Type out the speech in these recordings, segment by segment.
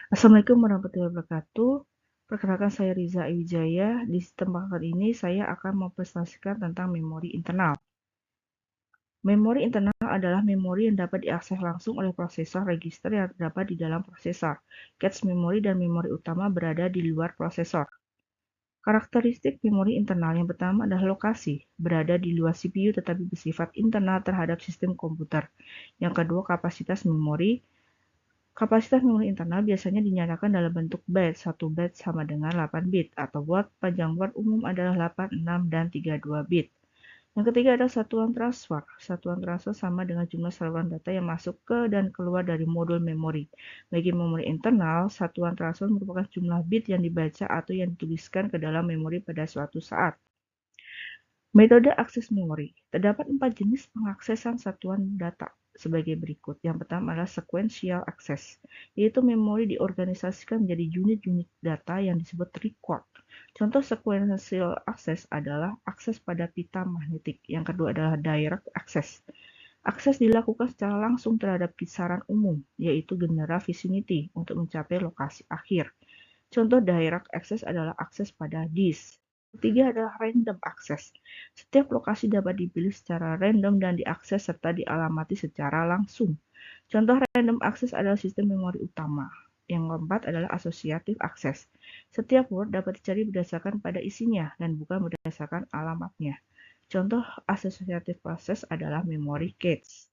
Assalamualaikum warahmatullahi wabarakatuh. Perkenalkan saya Riza Wijaya. Di kesempatan ini saya akan mempresentasikan tentang memori internal. Memori internal adalah memori yang dapat diakses langsung oleh prosesor register yang terdapat di dalam prosesor. Cache memori dan memori utama berada di luar prosesor. Karakteristik memori internal yang pertama adalah lokasi, berada di luar CPU tetapi bersifat internal terhadap sistem komputer. Yang kedua, kapasitas memori. Kapasitas memori internal biasanya dinyatakan dalam bentuk byte. 1 byte sama dengan 8 bit, atau word. Panjang word umum adalah 8, 6, dan 32 bit. Yang ketiga adalah satuan transfer. Satuan transfer sama dengan jumlah saluran data yang masuk ke dan keluar dari modul memori. Bagi memori internal, satuan transfer merupakan jumlah bit yang dibaca atau yang dituliskan ke dalam memori pada suatu saat. Metode akses memori. Terdapat 4 jenis pengaksesan satuan data sebagai berikut. Yang pertama adalah sequential access, yaitu memori diorganisasikan menjadi unit-unit data yang disebut record. Contoh sequential access adalah akses pada pita magnetik. Yang kedua adalah direct access. Akses dilakukan secara langsung terhadap kisaran umum, yaitu general vicinity, untuk mencapai lokasi akhir. Contoh direct access adalah akses pada disk. Ketiga adalah random access. Setiap lokasi dapat dipilih secara random dan diakses serta dialamati secara langsung. Contoh random access adalah sistem memori utama. Yang keempat adalah associative access. Setiap word dapat dicari berdasarkan pada isinya dan bukan berdasarkan alamatnya. Contoh associative access adalah memory cache.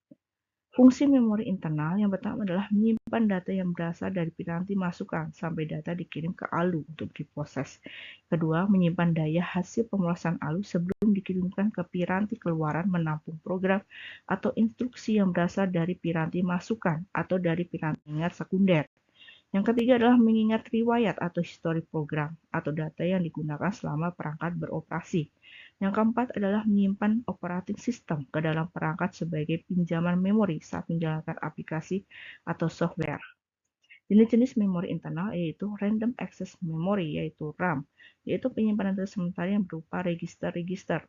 Fungsi memori internal yang pertama adalah menyimpan data yang berasal dari piranti masukan sampai data dikirim ke ALU untuk diproses. Kedua, menyimpan daya hasil pemrosesan ALU sebelum dikirimkan ke piranti keluaran menampung program atau instruksi yang berasal dari piranti masukan atau dari piranti ingat sekunder. Yang ketiga adalah mengingat riwayat atau histori program atau data yang digunakan selama perangkat beroperasi. Yang keempat adalah menyimpan operating system ke dalam perangkat sebagai pinjaman memori saat menjalankan aplikasi atau software. Jenis-jenis memori internal yaitu random access memory, yaitu RAM, yaitu penyimpanan data sementara yang berupa register-register.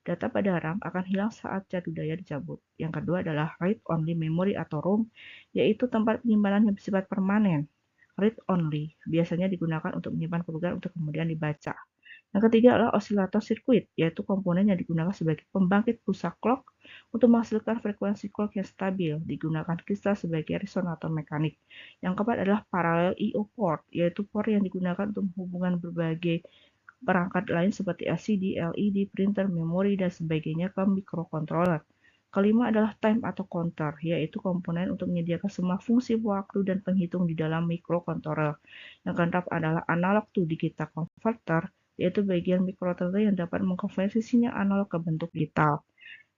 Data pada RAM akan hilang saat jadu daya dicabut. Yang kedua adalah read-only memory atau ROM, yaitu tempat penyimpanan yang bersifat permanen. Read-only biasanya digunakan untuk menyimpan program untuk kemudian dibaca. Yang ketiga adalah osilator sirkuit, yaitu komponen yang digunakan sebagai pembangkit pulsa clock untuk menghasilkan frekuensi clock yang stabil, digunakan kristal sebagai resonator mekanik. Yang keempat adalah parallel I/O port, yaitu port yang digunakan untuk menghubungkan berbagai perangkat lain seperti LCD, LED, printer, memori, dan sebagainya ke microcontroller. Kelima adalah time atau counter, yaitu komponen untuk menyediakan semua fungsi waktu dan penghitung di dalam microcontroller. Yang keenam adalah analog to digital converter, yaitu bagian microcontroller yang dapat mengkonversi sinyal analog ke bentuk digital.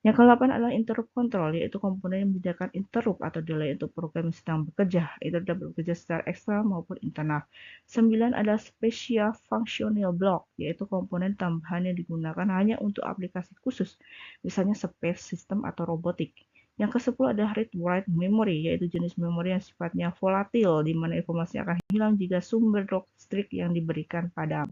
Yang ke-8 adalah interrupt control, yaitu komponen yang menyediakan interrupt atau delay untuk program yang sedang bekerja, itu dapat bekerja secara eksternal maupun internal. 9 adalah special functional block, yaitu komponen tambahan yang digunakan hanya untuk aplikasi khusus, misalnya space system atau robotik. Yang ke-10 adalah read-write memory, yaitu jenis memori yang sifatnya volatil, di mana informasi akan hilang jika sumber listrik yang diberikan padam.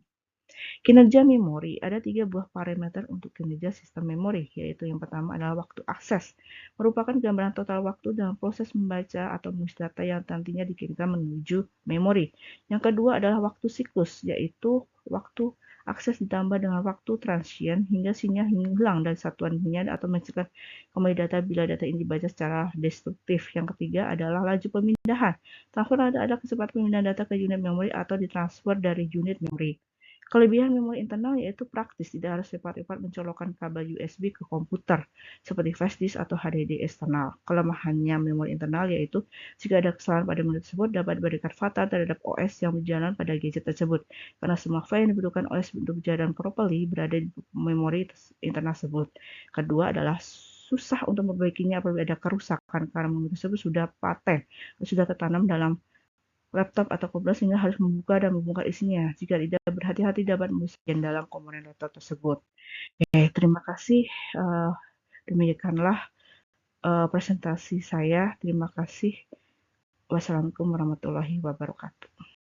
Kinerja memori, ada 3 buah parameter untuk kinerja sistem memori, yaitu yang pertama adalah waktu akses, merupakan gambaran total waktu dalam proses membaca atau menulis data yang nantinya dikirimkan menuju memori. Yang kedua adalah waktu siklus, yaitu waktu akses ditambah dengan waktu transient hingga sinyal hilang dari satuan sinyal atau menghasilkan kembali data bila data ini dibaca secara destruktif. Yang ketiga adalah laju pemindahan. Transfer adalah kecepatan pemindahan data ke unit memori atau ditransfer dari unit memori. Kelebihan memori internal yaitu praktis, tidak harus repot-repot mencolokkan kabel USB ke komputer seperti flash disk atau HDD eksternal. Kelemahannya memori internal yaitu jika ada kesalahan pada memori tersebut dapat berdampak fatal terhadap OS yang berjalan pada gadget tersebut, karena semua file yang dibutuhkan OS untuk berjalan properly berada di memori internal tersebut. Kedua adalah susah untuk memperbaikinya apabila ada kerusakan karena memori tersebut sudah paten, sudah tertanam dalam laptop atau komputer sehingga harus membuka dan membongkar isinya. Jika tidak berhati-hati dapat merusak dalam komponen laptop tersebut. Terima kasih. Demikianlah presentasi saya. Terima kasih. Wassalamualaikum warahmatullahi wabarakatuh.